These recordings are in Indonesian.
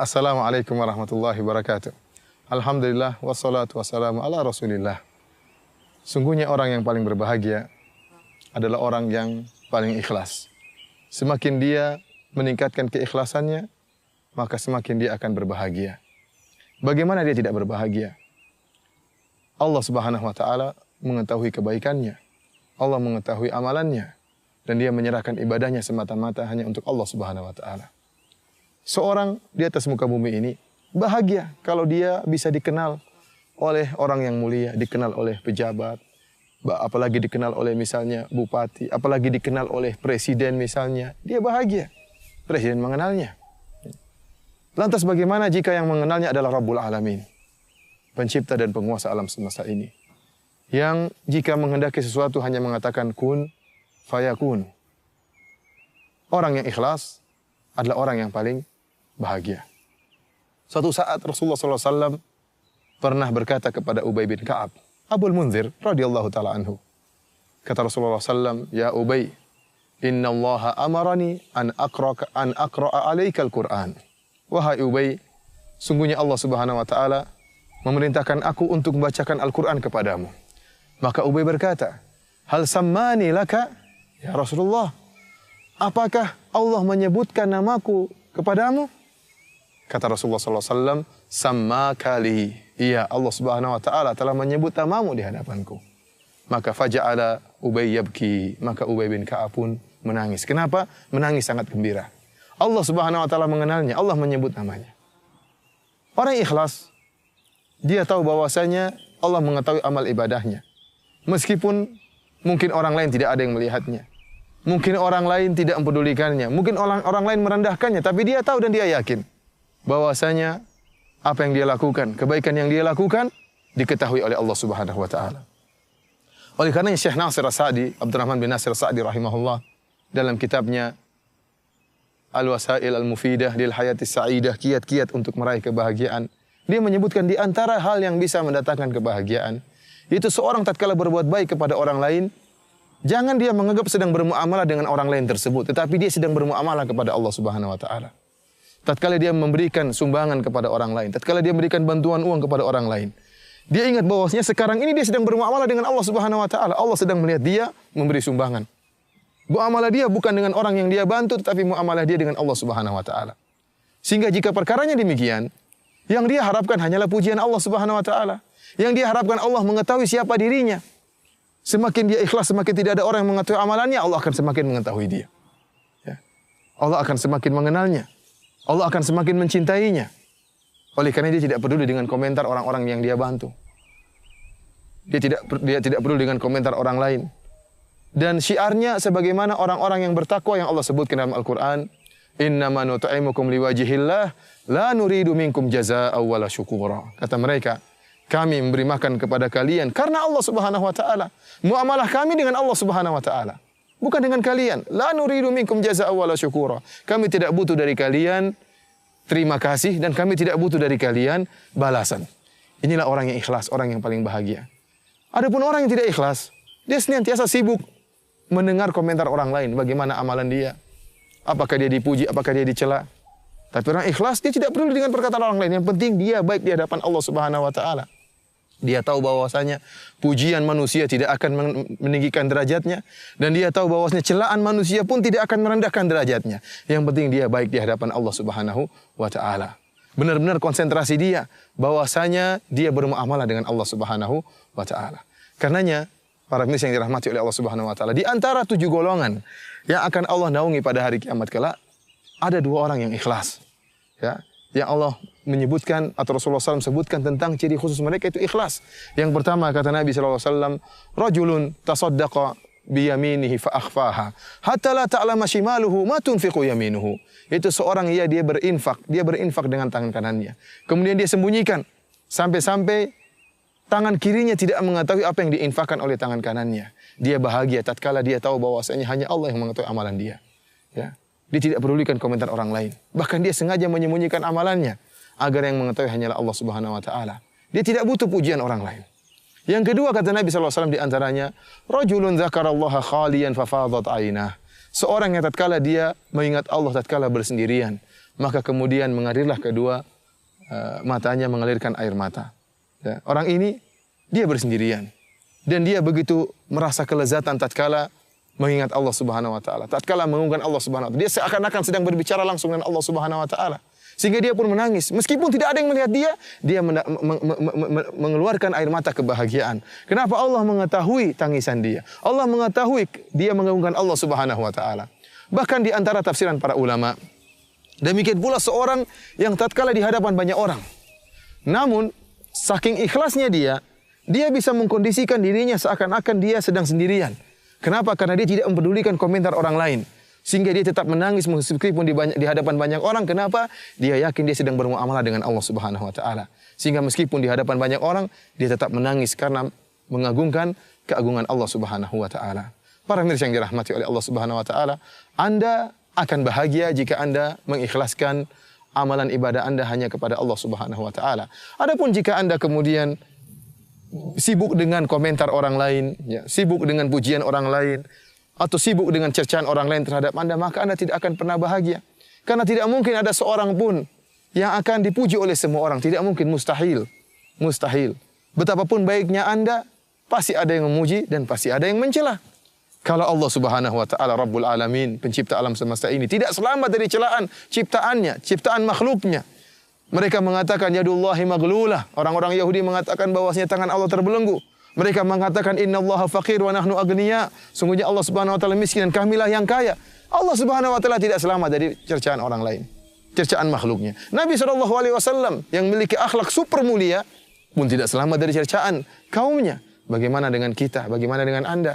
Assalamualaikum warahmatullahi wabarakatuh. Alhamdulillah wassalatu wassalamu ala Rasulillah. Sungguhnya orang yang paling berbahagia adalah orang yang paling ikhlas. Semakin dia meningkatkan keikhlasannya, maka semakin dia akan berbahagia. Bagaimana dia tidak berbahagia? Allah Subhanahu wa taala mengetahui kebaikannya. Allah mengetahui amalannya dan dia menyerahkan ibadahnya semata-mata hanya untuk Allah Subhanahu wa taala. Seorang di atas muka bumi ini bahagia kalau dia bisa dikenal oleh orang yang mulia, dikenal oleh pejabat, apalagi dikenal oleh misalnya bupati, apalagi dikenal oleh presiden misalnya. Dia bahagia. Presiden mengenalnya. Lantas bagaimana jika yang mengenalnya adalah Rabbul Alamin, pencipta dan penguasa alam semesta ini, yang jika menghendaki sesuatu hanya mengatakan kun fayakun. Orang yang ikhlas adalah orang yang paling bahagia. Suatu saat Rasulullah SAW pernah berkata kepada Ubay bin Ka'ab, Abul Munzir radhiyallahu ta'ala anhu. Kata Rasulullah SAW, Ya Ubay, inna allaha amarani an aqra'a alaika al-Quran. Wahai Ubay, sungguhnya Allah Subhanahu wa taala memerintahkan aku untuk membacakan Al-Quran kepadamu. Maka Ubay berkata, hal sammani laka ya Rasulullah, apakah Allah menyebutkan namaku kepadamu? Kata Rasulullah SAW, sammaka li. Iya, Allah Subhanahu wa taala telah menyebut namamu di hadapanku. Maka faja'ala Ubay yabki. Maka Ubay bin Ka'ab pun menangis. Kenapa? Menangis sangat gembira. Allah Subhanahu wa taala mengenalnya, Allah menyebut namanya. Orang yang ikhlas, dia tahu bahwasanya Allah mengetahui amal ibadahnya. Meskipun mungkin orang lain tidak ada yang melihatnya. Mungkin orang lain tidak mempedulikannya. Mungkin orang lain merendahkannya. Tapi dia tahu dan dia yakin bahwasanya apa yang dia lakukan, kebaikan yang dia lakukan, diketahui oleh Allah Subhanahu wa taala. Oleh karenanya Syekh Nasir As-Sa'di, Abdurrahman bin Nasir As-Sa'di rahimahullah, dalam kitabnya Al-Wasail Al-Mufidah lil Hayatis Sa'idah, kiat-kiat untuk meraih kebahagiaan, dia menyebutkan di antara hal yang bisa mendatangkan kebahagiaan, itu seorang tatkala berbuat baik kepada orang lain, jangan dia menganggap sedang bermuamalah dengan orang lain tersebut, tetapi dia sedang bermuamalah kepada Allah Subhanahu wa taala. Tatkala dia memberikan sumbangan kepada orang lain, tatkala dia memberikan bantuan uang kepada orang lain, dia ingat bahwasanya sekarang ini dia sedang bermuamalah dengan Allah Subhanahu wa taala. Allah sedang melihat dia memberi sumbangan. Muamalah dia bukan dengan orang yang dia bantu, tetapi muamalah dia dengan Allah Subhanahu wa taala. Sehingga jika perkaranya demikian, yang dia harapkan hanyalah pujian Allah Subhanahu wa taala. Yang dia harapkan Allah mengetahui siapa dirinya. Semakin dia ikhlas, semakin tidak ada orang yang mengetahui amalannya, Allah akan semakin mengetahui dia. Ya. Allah akan semakin mengenalnya. Allah akan semakin mencintainya. Oleh karena dia tidak peduli dengan komentar orang-orang yang dia bantu. Dia tidak peduli dengan komentar orang lain. Dan syiarnya sebagaimana orang-orang yang bertakwa yang Allah sebutkan dalam Al-Quran, innama nut'imukum liwajhillah la nuridu minkum jazaa'a wala syukura. Kata mereka, kami memberi makan kepada kalian karena Allah Subhanahu wa taala. Muamalah kami dengan Allah Subhanahu wa taala, bukan dengan kalian. La nuridu minkum jazaa'a wala syukura. Kami tidak butuh dari kalian terima kasih dan kami tidak butuh dari kalian balasan. Inilah orang yang ikhlas, orang yang paling bahagia. Adapun orang yang tidak ikhlas, dia senantiasa sibuk mendengar komentar orang lain, bagaimana amalan dia, apakah dia dipuji, apakah dia dicela. Tapi orang ikhlas, dia tidak peduli dengan perkataan orang lain. Yang penting dia baik di hadapan Allah Subhanahu wa taala. Dia tahu bahwasanya pujian manusia tidak akan meninggikan derajatnya, dan dia tahu bahwasanya celaan manusia pun tidak akan merendahkan derajatnya. Yang penting dia baik di hadapan Allah Subhanahu wa taala. Benar-benar konsentrasi dia bahwasanya dia bermuamalah dengan Allah Subhanahu wa taala. Karenanya para pemirsa yang dirahmati oleh Allah Subhanahu wa taala, di antara 7 golongan yang akan Allah naungi pada hari kiamat kelak, ada 2 orang yang ikhlas. Ya, yang Allah menyebutkan atau Rasulullah SAW sebutkan tentang ciri khusus mereka itu ikhlas. Yang pertama kata Nabi SAW, rajulun tasaddaqa biyaminihi fa akhfaha hatta la ta'lama shimaluhu ma tunfiqu yaminuhu. Itu seorang dia berinfak dengan tangan kanannya. Kemudian dia sembunyikan sampai tangan kirinya tidak mengetahui apa yang diinfakkan oleh tangan kanannya. Dia bahagia tatkala dia tahu bahwasanya hanya Allah yang mengetahui amalan dia. Ya. Dia tidak pedulikan komentar orang lain. Bahkan dia sengaja menyembunyikan amalannya agar yang mengetahui hanyalah Allah Subhanahu wa taala. Dia tidak butuh pujian orang lain. Yang kedua kata Nabi sallallahu alaihi wasallam di antaranya, rajulun dzakarallaha khaliyan fafadat ainah. Seorang yang tatkala dia mengingat Allah tatkala bersendirian, maka kemudian mengalirlah kedua matanya mengalirkan air mata. Ya, orang ini dia bersendirian dan dia begitu merasa kelezatan tatkala mengingat Allah Subhanahu wa taala, tatkala mengagungkan Allah Subhanahu wa taala. Dia seakan-akan sedang berbicara langsung dengan Allah Subhanahu wa taala. Sehingga dia pun menangis. Meskipun tidak ada yang melihat dia mengeluarkan air mata kebahagiaan. Kenapa? Allah mengetahui tangisan dia. Allah mengetahui dia mengagungkan Allah Subhanahu wa taala. Bahkan di antara tafsiran para ulama, demikian pula seorang yang tatkala di hadapan banyak orang, namun saking ikhlasnya dia bisa mengkondisikan dirinya seakan-akan dia sedang sendirian. Kenapa? Karena dia tidak mempedulikan komentar orang lain. Sehingga dia tetap menangis meskipun di hadapan banyak orang. Kenapa? Dia yakin dia sedang bermuamalah dengan Allah Subhanahu wa taala. Sehingga meskipun di hadapan banyak orang, dia tetap menangis karena mengagungkan keagungan Allah Subhanahu wa taala. Para pemirsa yang dirahmati oleh Allah Subhanahu wa taala, Anda akan bahagia jika Anda mengikhlaskan amalan ibadah Anda hanya kepada Allah Subhanahu wa taala. Adapun jika Anda kemudian sibuk dengan komentar orang lain, ya, sibuk dengan pujian orang lain, atau sibuk dengan cercaan orang lain terhadap Anda, maka Anda tidak akan pernah bahagia. Karena tidak mungkin ada seorang pun yang akan dipuji oleh semua orang. Tidak mungkin, mustahil. Mustahil. Betapapun baiknya Anda, pasti ada yang memuji dan pasti ada yang mencela. Kalau Allah Subhanahu wa taala Rabbul Alamin, pencipta alam semesta ini, tidak selamat dari celaan ciptaannya, ciptaan makhluknya. Mereka mengatakan yadullahi maglulah. Orang-orang Yahudi mengatakan bahwasanya tangan Allah terbelenggu. Mereka mengatakan innallaha faqir wa nahnu agniya. Sungguhnya Allah Subhanahu wa taala miskin dan kamilah yang kaya. Allah Subhanahu wa taala tidak selamat dari cercaan orang lain, cercaan makhluknya. Nabi SAW yang memiliki akhlak super mulia pun tidak selamat dari cercaan kaumnya. Bagaimana dengan kita? Bagaimana dengan Anda?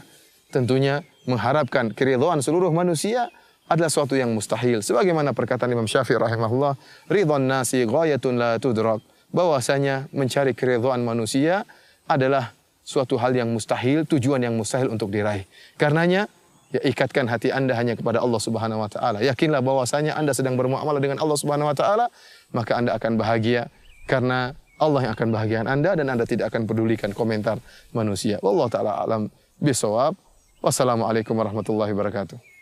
Tentunya mengharapkan keridhaan seluruh manusia adalah suatu yang mustahil. Sebagaimana perkataan Imam Syafi'i rahimahullah, ridwan nasi ghayatun la tudrak. Bahwasanya mencari keridhaan manusia adalah suatu hal yang mustahil, tujuan yang mustahil untuk diraih. Karenanya, ya ikatkan hati Anda hanya kepada Allah Subhanahu wa taala. Yakinlah bahwasanya Anda sedang bermuamalah dengan Allah Subhanahu wa taala, maka Anda akan bahagia karena Allah yang akan bahagiakan Anda dan Anda tidak akan pedulikan komentar manusia. Wallahu taala alam bisawab. Wassalamualaikum warahmatullahi wabarakatuh.